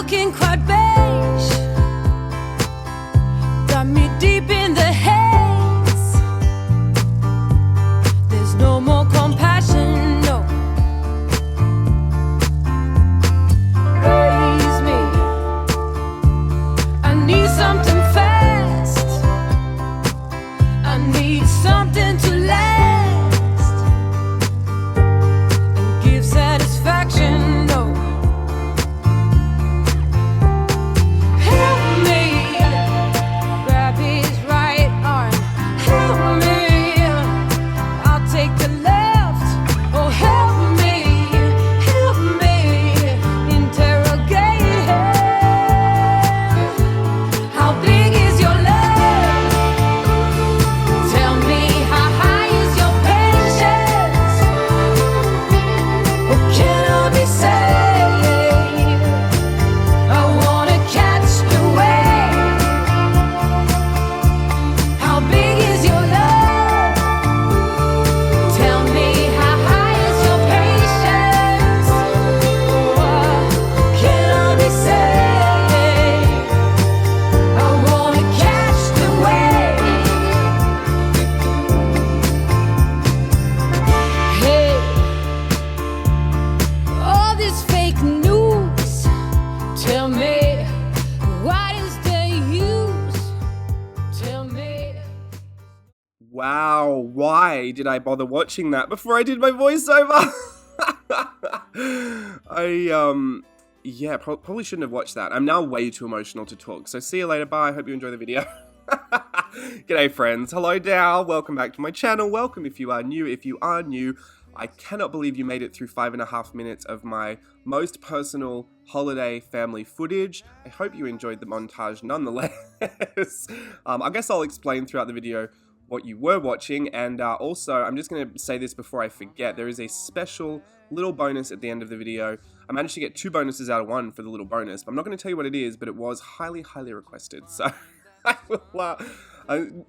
looking quite beige. Got me deep in the haze. There's no more compassion, no. Raise me. I need something fast. I need something to last and give satisfaction, no. Help me, grab his right arm. Help me, I'll take the left. Oh, help me, interrogate him. How big is your love? Tell me, how high is your patience? What can I be saying? I wanna catch the wave. How big is your love? Tell me, how high is your patience? What can I be saying? I wanna catch the wave. Hey, all this fake news. Tell me, what is the use? Tell me. Wow, why did I bother watching that before I did my voiceover? Yeah, probably shouldn't have watched that. I'm now way too emotional to talk, so see you later, bye, hope you enjoy the video. G'day friends, hello Dow, welcome back to my channel, welcome if you are new. If you are new, I cannot believe you made it through 5.5 minutes of my most personal holiday family footage. I hope you enjoyed the montage nonetheless. I guess I'll explain throughout the video what you were watching, and also I'm just going to say this before I forget, there is a special little bonus at the end of the video. I managed to get 2 bonuses out of 1 for the little bonus, but I'm not going to tell you what it is, but it was highly requested, so I will,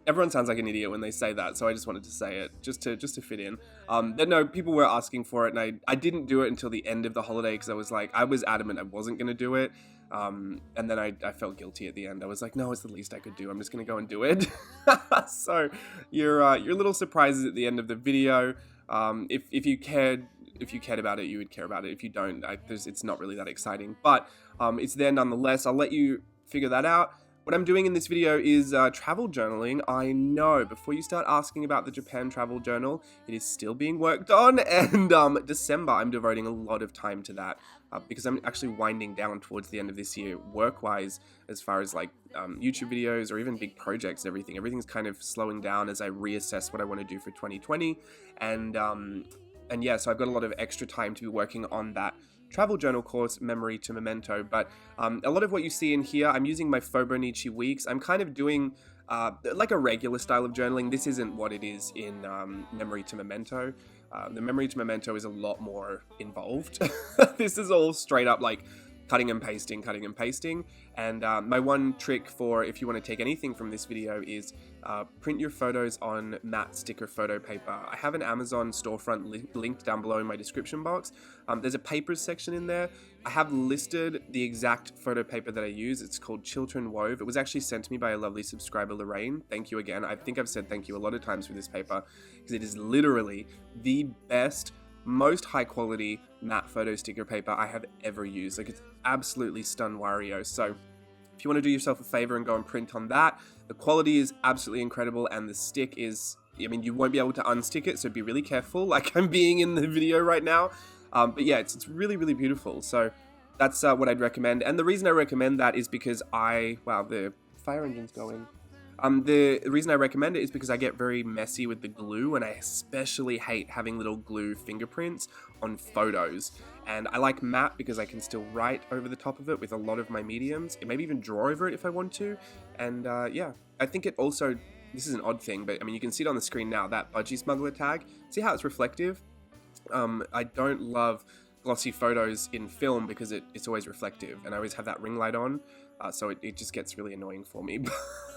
everyone sounds like an idiot when they say that, so I just wanted to say it, just to fit in. But no, people were asking for it, and I didn't do it until the end of the holiday, because I was adamant I wasn't going to do it, and then I felt guilty at the end. I was like, no, it's the least I could do, I'm just going to go and do it. So, your little surprises at the end of the video. If you cared about it, you would care about it. If you don't, it's not really that exciting, but it's there nonetheless. I'll let you figure that out. What I'm doing in this video is travel journaling. I know, before you start asking about the Japan travel journal, it is still being worked on, and December I'm devoting a lot of time to that because I'm actually winding down towards the end of this year work-wise, as far as like YouTube videos or even big projects and everything. Everything's kind of slowing down as I reassess what I want to do for 2020, and yeah, so I've got a lot of extra time to be working on that travel journal course, Memory to Memento. But a lot of what you see in here, I'm using my Fobonichi weeks. I'm kind of doing like a regular style of journaling. This isn't what it is in Memory to Memento. The Memory to Memento is a lot more involved. This is all straight up like cutting and pasting. And my one trick for if you want to take anything from this video is print your photos on matte sticker photo paper. I have an Amazon storefront linked down below in my description box. There's a papers section in there. I have listed the exact photo paper that I use. It's called Chiltern Wove. It was actually sent to me by a lovely subscriber, Lorraine. Thank you again. I think I've said thank you a lot of times for this paper because it is literally the best, most high quality matte photo sticker paper I have ever used. Like, it's absolutely stun Wario. So if you want to do yourself a favor and go and print on that, the quality is absolutely incredible, and the stick is, I mean, you won't be able to unstick it, so be really careful, like I'm being in the video right now. But yeah, it's really beautiful. So that's what I'd recommend. And the reason I recommend that is because wow, the fire engine's going. The reason I recommend it is because I get very messy with the glue, and I especially hate having little glue fingerprints on photos. And I like matte because I can still write over the top of it with a lot of my mediums, and maybe even draw over it if I want to. And yeah, I think it also, this is an odd thing, but I mean, you can see it on the screen now, that Budgie Smuggler tag. See how it's reflective? I don't love glossy photos in film because it's always reflective, and I always have that ring light on, so it just gets really annoying for me.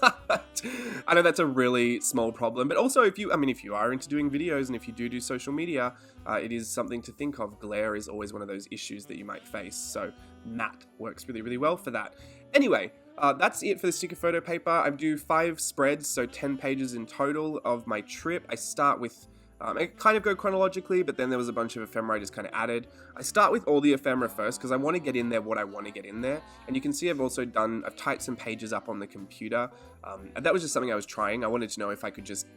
But I know that's a really small problem, but also if you are into doing videos and if you do social media, it is something to think of. Glare is always one of those issues that you might face, so matte works really, really well for that. Anyway, that's it for the sticker photo paper. I do 5 spreads, so 10 pages in total of my trip. I start with, I kind of go chronologically, but then there was a bunch of ephemera I just kind of added. I start with all the ephemera first because I want to get in there what I want to get in there. And you can see I've typed some pages up on the computer. And that was just something I was trying. I wanted to know if I could just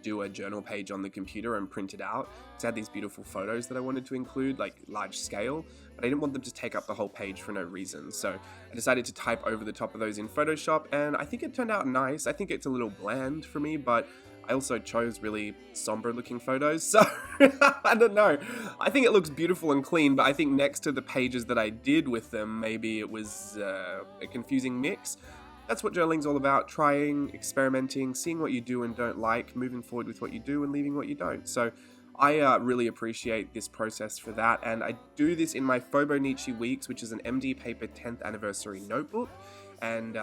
do a journal page on the computer and print it out. So I had these beautiful photos that I wanted to include, like large scale, but I didn't want them to take up the whole page for no reason. So I decided to type over the top of those in Photoshop, and I think it turned out nice. I think it's a little bland for me, but I also chose really somber looking photos, so I don't know. I think it looks beautiful and clean, but I think next to the pages that I did with them, maybe it was a confusing mix. That's what journaling's all about: trying, experimenting, seeing what you do and don't like, moving forward with what you do and leaving what you don't. So I really appreciate this process for that, and I do this in my Fobonichi Weeks, which is an MD Paper 10th anniversary notebook, and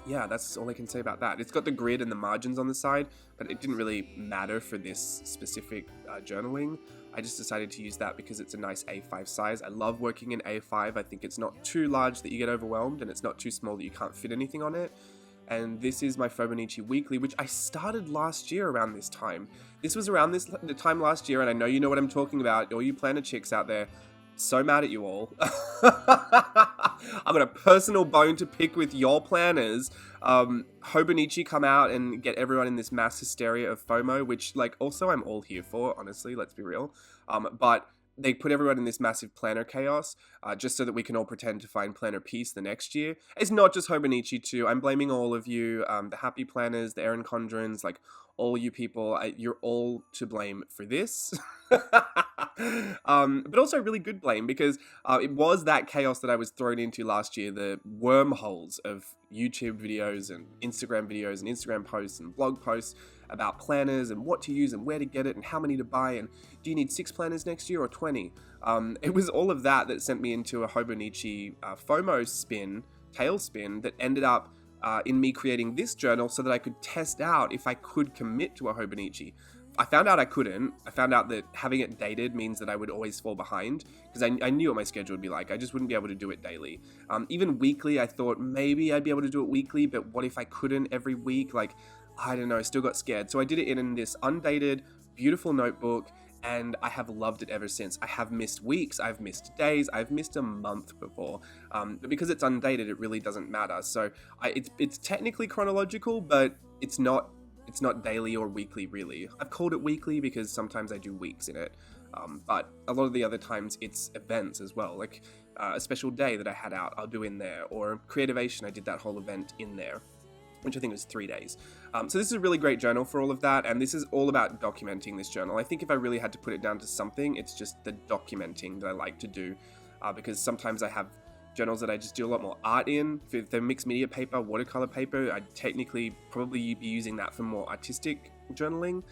yeah, that's all I can say about that. It's got the grid and the margins on the side, but it didn't really matter for this specific journaling. I just decided to use that because it's a nice A5 size. I love working in A5. I think it's not too large that you get overwhelmed, and it's not too small that you can't fit anything on it. And this is my Fobonichi Weekly, which I started last year around this time. This was around the time last year, and I know you know what I'm talking about, all you planner chicks out there. So mad at you all. I've got a personal bone to pick with your planners. Hobonichi come out and get everyone in this mass hysteria of FOMO, which, like, also I'm all here for, honestly, let's be real. But they put everyone in this massive planner chaos, just so that we can all pretend to find planner peace the next year. It's not just Hobonichi too. I'm blaming all of you, the happy planners, the Erin Condrens, like all you people. You're all to blame for this. But also really good blame, because it was that chaos that I was thrown into last year, the wormholes of YouTube videos and Instagram posts and blog posts about planners and what to use and where to get it and how many to buy and do you need 6 planners next year or 20? It was all of that sent me into a Hobonichi FOMO tailspin that ended up in me creating this journal so that I could test out if I could commit to a Hobonichi. I found out I couldn't. I found out that having it dated means that I would always fall behind, because I knew what my schedule would be like. I just wouldn't be able to do it daily. Even weekly, I thought maybe I'd be able to do it weekly, but what if I couldn't every week? Like, I don't know, I still got scared. So I did it in this undated, beautiful notebook, and I have loved it ever since. I have missed weeks, I've missed days, I've missed a month before. But because it's undated, it really doesn't matter. So it's technically chronological, but it's not daily or weekly, really. I've called it weekly because sometimes I do weeks in it. But a lot of the other times it's events as well. Like a special day that I had out, I'll do in there. Or Creativation, I did that whole event in there, which I think was 3 days. So this is a really great journal for all of that, and this is all about documenting this journal. I think if I really had to put it down to something, it's just the documenting that I like to do, because sometimes I have journals that I just do a lot more art in. If they're mixed media paper, watercolor paper, I'd technically probably be using that for more artistic journaling.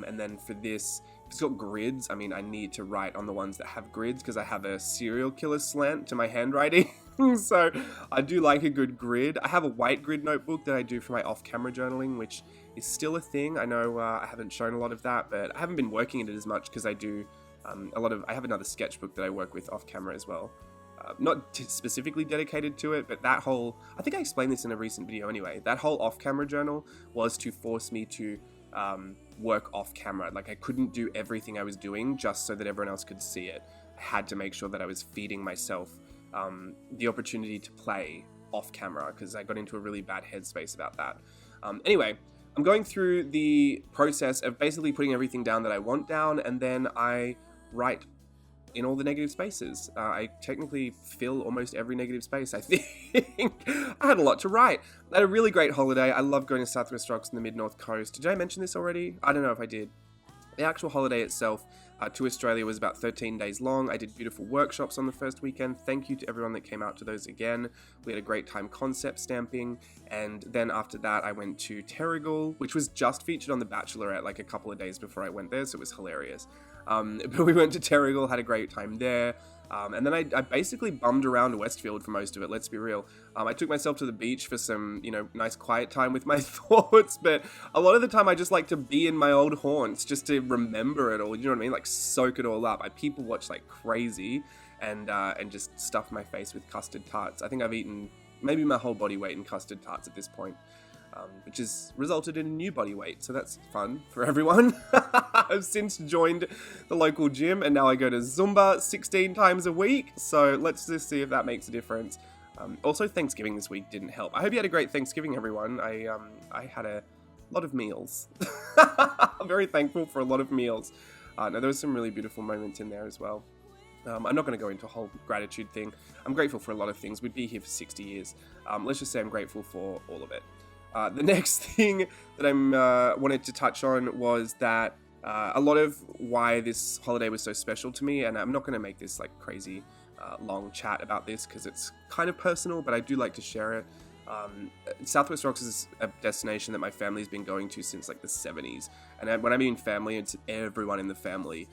And then for this, if it's got grids, I mean, I need to write on the ones that have grids because I have a serial killer slant to my handwriting. So I do like a good grid. I have a white grid notebook that I do for my off-camera journaling, which is still a thing. I know I haven't shown a lot of that, but I haven't been working in it as much because I do I have another sketchbook that I work with off-camera as well. Not specifically dedicated to it, but that whole, I think I explained this in a recent video anyway, that whole off-camera journal was to force me to work off-camera. Like, I couldn't do everything I was doing just so that everyone else could see it. I had to make sure that I was feeding myself the opportunity to play off-camera, because I got into a really bad headspace about that. Anyway, I'm going through the process of basically putting everything down that I want down, and then I write in all the negative spaces. I technically fill almost every negative space, I think. I had a lot to write. I had a really great holiday. I love going to Southwest Rocks in the mid-north coast. Did I mention this already? I don't know if I did. The actual holiday itself to Australia was about 13 days long. I did beautiful workshops on the first weekend. Thank you to everyone that came out to those again. We had a great time concept stamping. And then after that, I went to Terrigal, which was just featured on The Bachelorette like a couple of days before I went there, so it was hilarious. But we went to Terrigal, had a great time there. And then I basically bummed around Westfield for most of it, let's be real. I took myself to the beach for some, nice quiet time with my thoughts, but a lot of the time I just like to be in my old haunts just to remember it all, you know what I mean? Like soak it all up. I people watch like crazy and just stuff my face with custard tarts. I think I've eaten maybe my whole body weight in custard tarts at this point. Which has resulted in a new body weight, so that's fun for everyone. I've since joined the local gym, and now I go to Zumba 16 times a week, so let's just see if that makes a difference. Also, Thanksgiving this week didn't help. I hope you had a great Thanksgiving, everyone. I had a lot of meals. I'm very thankful for a lot of meals. No, there was some really beautiful moments in there as well. I'm not going to go into a whole gratitude thing. I'm grateful for a lot of things. We'd be here for 60 years. Let's just say I'm grateful for all of it. The next thing that I wanted to touch on was that a lot of why this holiday was so special to me, and I'm not going to make this like crazy long chat about this because it's kind of personal, but I do like to share it. Southwest Rocks is a destination that my family's been going to since like the 70s, and when I mean family, it's everyone in the family.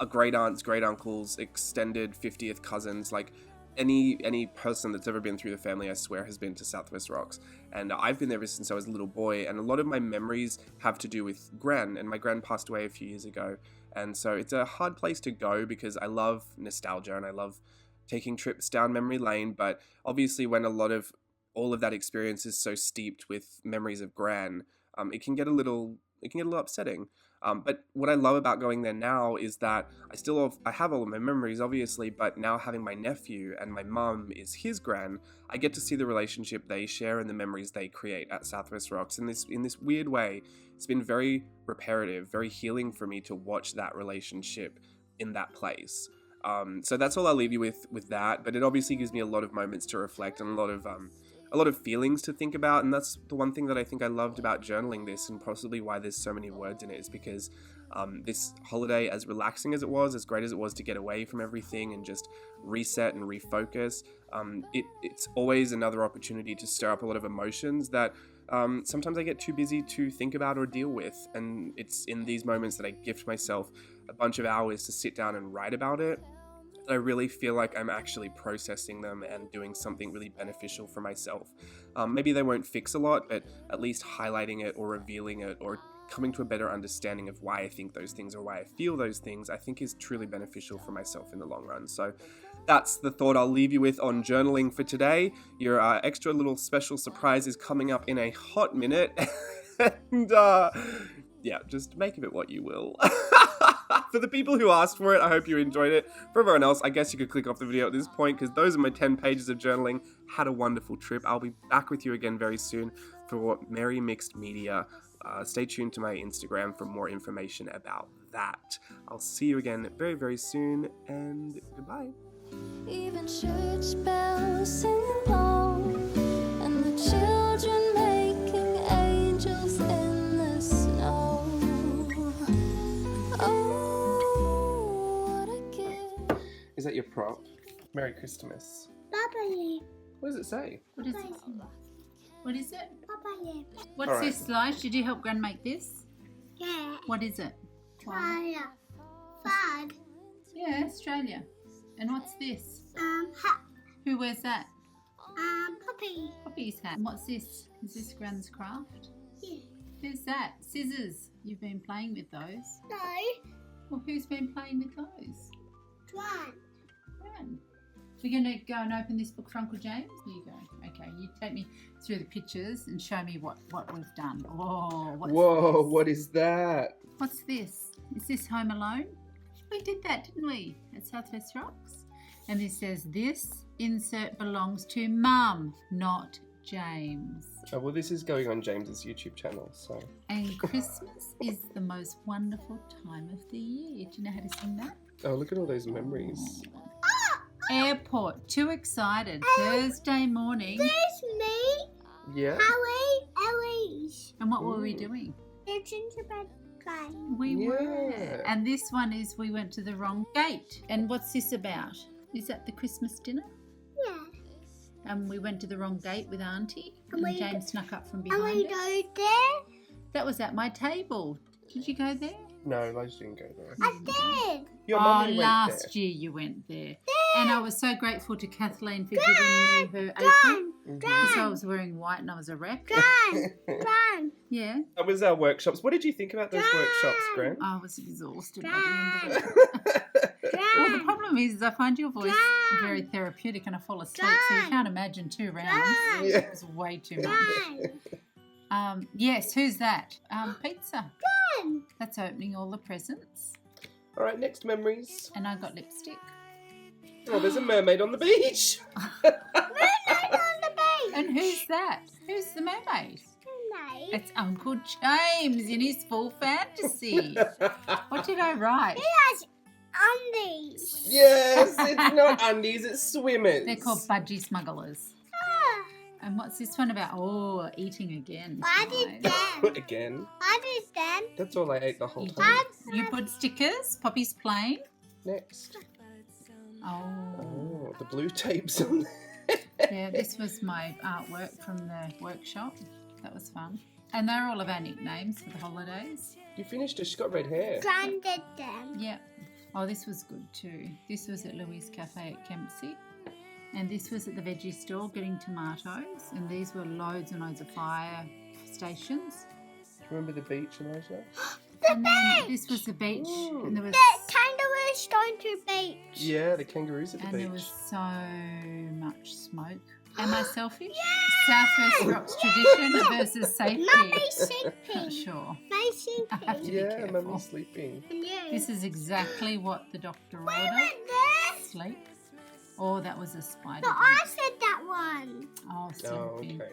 Great aunts, great uncles, extended 50th cousins, like any person that's ever been through the family, I swear, has been to Southwest Rocks. And I've been there ever since I was a little boy, and a lot of my memories have to do with Gran, and my Gran passed away a few years ago. And so it's a hard place to go because I love nostalgia and I love taking trips down memory lane, but obviously when all of that experience is so steeped with memories of Gran, it can get a little upsetting. But what I love about going there now is that I have all of my memories, obviously, but now having my nephew and my mum is his Gran, I get to see the relationship they share and the memories they create at Southwest Rocks. In this weird way, it's been very reparative, very healing for me to watch that relationship in that place. So that's all I'll leave you with that. But it obviously gives me a lot of moments to reflect and a lot of feelings to think about, and that's the one thing that I think I loved about journaling this, and possibly why there's so many words in it, is because this holiday, as relaxing as it was, as great as it was to get away from everything and just reset and refocus, it's always another opportunity to stir up a lot of emotions that sometimes I get too busy to think about or deal with, and it's in these moments that I gift myself a bunch of hours to sit down and write about it. I really feel like I'm actually processing them and doing something really beneficial for myself. Maybe they won't fix a lot, but at least highlighting it or revealing it or coming to a better understanding of why I think those things or why I feel those things, I think is truly beneficial for myself in the long run. So that's the thought I'll leave you with on journaling for today. Your extra little special surprise is coming up in a hot minute. And yeah, just make of it what you will. For the people who asked for it, I hope you enjoyed it. For everyone else, I guess you could click off the video at this point because those are my 10 pages of journaling. Had a wonderful trip. I'll be back with you again very soon for Merry Mixed Media. Stay tuned to my Instagram for more information about that. I'll see you again very, very soon, and goodbye. Even church bells sing along, and the children making angels in the snow. Oh, what a gift. Is that your prop? Merry Christmas. Papa, What does it say? What is it? What is it? Papa, What's Alright. this, Lige? Did you help Gran make this? yeah, What is it? fire, flag, Yeah, Australia. And what's this? hat, Who wears that? puppy, Poppy's hat. And what's this? Is this Gran's craft? yeah, Who's that? Scissors. You've been playing with those. no, Well, who's been playing with those? one, Gran. We're going to go and open this book for Uncle James? Here you go. Okay, you take me through the pictures and show me what we've done. Oh, what's Whoa, this? what is that? What's this? Is this Home Alone? We did that, didn't we? At Southwest Rocks. And this says, this insert belongs to Mum, not James. Oh, well, this is going on James's YouTube channel, so. And Christmas is the most wonderful time of the year. Do you know how to sing that? Oh, look at all those memories. Airport, too excited. Thursday morning. there's me, Yeah. Elise, And what were we doing? the gingerbread guy, We Yeah. were. And this one is we went to the wrong gate. And what's this about? Is that the Christmas dinner? yeah, And we went to the wrong gate with Auntie. And And we- James snuck up from and behind we us. go there, That was at my table. Did you go there? No, Elijah didn't go there. I did. Your Oh, mummy went last there. year you went there. And I was so grateful to Kathleen for giving me her apron. Because I was wearing white and I was a wreck. Run. Yeah. That was our workshops. What did you think about those workshops, Gran? I was exhausted by the end of it. Well, the problem is I find your voice very therapeutic and I fall asleep, so you can't imagine 2 rounds. Yeah. It was way too much. Yes, who's that? Pizza. That's opening all the presents. All right, next memories. And I got lipstick. Oh, there's a mermaid on the beach. And who's that? Who's the mermaid? It's Uncle James in his full fantasy. What did I write? Undies. Yes, it's not undies, it's swimmers. They're called budgie smugglers. And what's this one about? Oh, eating again. Why did them? Again. Why did them? That's all I ate the whole You, time. you put stickers. Poppy's playing. Next. Oh, Oh, the blue tapes on there. yeah. This was my artwork from the workshop. That was fun. And they're all of our nicknames for the holidays. You finished it. She's got red hair. Gran did them. Yeah. Oh, this was good too. This was at Louis Cafe at Kempsey. And this was at the veggie store getting tomatoes. And these were loads and loads of fire stations. Do you remember the beach, Elijah? And then this was the beach. And there was The kangaroos going to beach. Yeah, the kangaroos at the and there beach. was so much smoke. Am I selfish? Southwest Rocks tradition versus safety. Mummy's sleeping. Sure. Mummy's I have to sleeping. be Yeah, careful. mummy's sleeping. And you. This is exactly what the doctor We ordered. went there. Sleep. Oh, that was a spider. No, I said that one. Oh, Oh, sleeping. okay.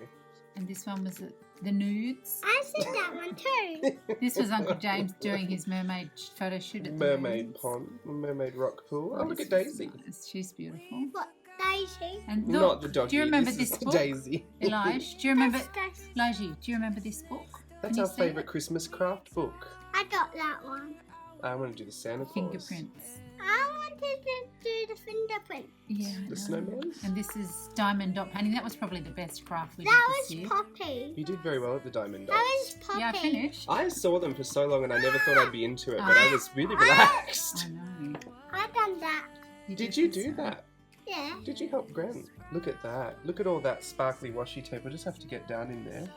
And this one was the nudes. I said that one too. This was Uncle James doing his mermaid photo shoot at the Mermaid nudes. pond, mermaid rock pool. Oh, look this at is Daisy. nice. She's beautiful. What, Daisy? And Not look, the doggy. do you remember this this is book? Daisy. Elijah, do you remember? That's, Elijah, do you remember this book? That's Can our you see favourite it? Christmas craft book. I got that one. I want to do the Santa Claus. Fingerprints. I wanted to do the fingerprint. Yeah. I The know. snowman. And this is diamond dot painting. That was probably the best craft we That did this was year. Poppy. You did very well at the diamond That dots. was Poppy. Yeah, I finished. I saw them for so long and I never thought I'd be into it, but I was really relaxed. I know. I done that. Did you do that? Yeah. Did you help Gran? Look at that. Look at all that sparkly washi tape. I just have to get down in there.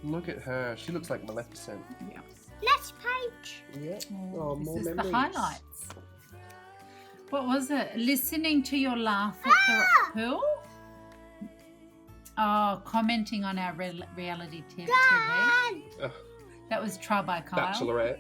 Look at her. She looks like Maleficent. Yeah. Next page. Yeah. Oh, Oh, this more is memories. the highlights. What was it? Listening to your laugh at the pool? Oh, commenting on our reality TV. Ugh, That was Trial by Kyle. Bachelorette.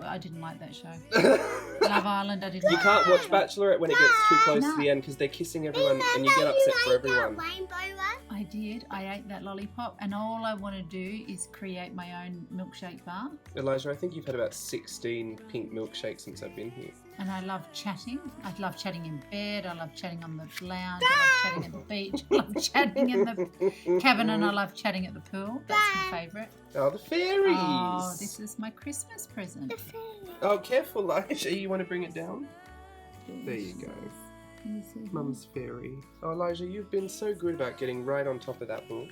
I didn't like that show. you Love Island, I didn't like. can't watch Bachelorette when it gets too close No. to the end because they're kissing everyone and you get upset for everyone. That rainbow one? I did. I ate that lollipop, and all I want to do is create my own milkshake bar. Elijah, I think you've had about 16 pink milkshakes since I've been here. And I love chatting. I love chatting in bed. I love chatting on the lounge. I love chatting at the beach. I love chatting in the cabin, and I love chatting at the pool. That's my favourite. Oh, the fairies! Oh, this is my Christmas present. The fairy. Oh, careful, Elijah. You want to bring it down? There you go. Can you see? Mum's fairy. Oh, Elijah, you've been so good about getting right on top of that book.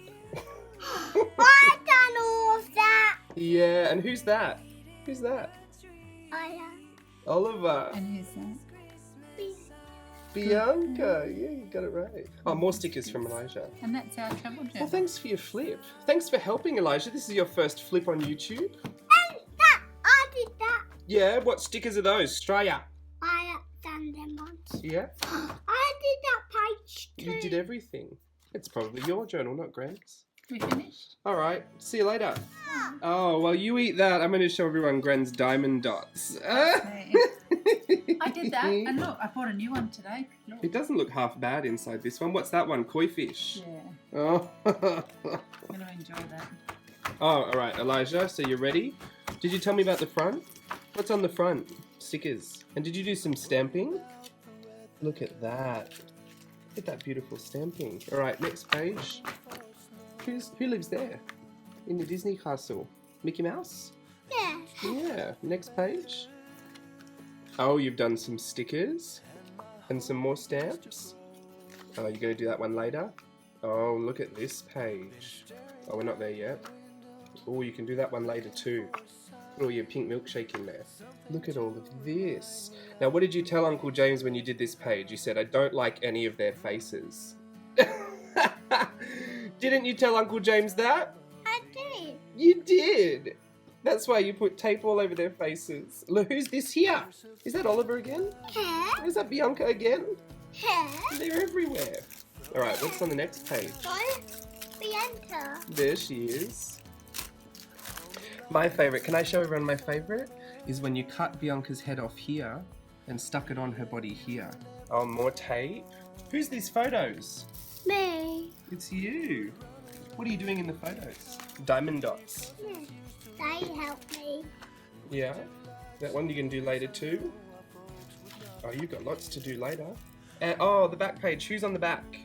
I done all of that. Yeah, and who's that? Who's that? I Oliver. And who's that? Bianca. Yeah, you got it right. Oh, more stickers from Elijah. And that's our travel Well, journal. thanks for your flip. Thanks for helping, Elijah. This is your first flip on YouTube. And that. I did that. Yeah, what stickers are those? Straya. I done them once. Yeah, I did that page too. you did everything. It's probably your journal, not Gran's. We finished? All right, see you later. Oh, well, you eat that. I'm going to show everyone Gran's diamond dots. Me. I did that. And look, I bought a new one today. Look. It doesn't look half bad inside this one. What's that one? Koi fish. Yeah, Oh. I'm going to enjoy that. Oh, all right, Elijah. So you're ready? Did you tell me about the front? What's on the front? Stickers. And did you do some stamping? Look at that. Look at that beautiful stamping. All right, next page. Who lives there? In the Disney castle? Mickey Mouse? Yeah. Yeah. Next page. Oh, you've done some stickers and some more stamps. Oh, you're going to do that one later? Oh, look at this page. Oh, we're not there yet. Oh, you can do that one later too. Put all your pink milkshake in there. Look at all of this. Now, what did you tell Uncle James when you did this page? You said, I don't like any of their faces. Didn't you tell Uncle James that? I did. You did. That's why you put tape all over their faces. Look, who's this here? Is that Oliver again? Hair. Is that Bianca again? Hair. They're everywhere. All right, what's on the next page? Bianca. There she is. My favourite, can I show everyone my favourite? Is when you cut Bianca's head off here and stuck it on her body here. Oh, more tape. Who's these photos? Me. It's you. What are you doing in the photos? Diamond dots. They help me. Yeah. That one you can do later too. Oh, you've got lots to do later. And oh, the back page. Who's on the back?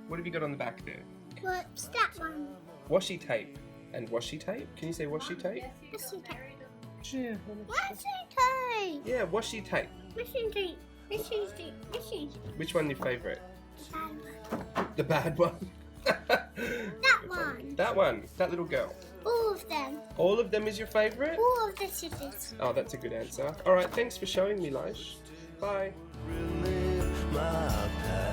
What have you got on the back there? What's that one? Washi tape. And washi tape? Can you say washi tape? Washi tape. Yeah. Washi tape. Yeah, washi tape. Washi tape. Washi tape. Washi tape. Which one your favourite? That The bad one. one. That one. That little girl. All of them. All of them is your favourite? All of the scissors. Oh, that's a good answer. Alright, thanks for showing me, Leish. Bye. Relive my past.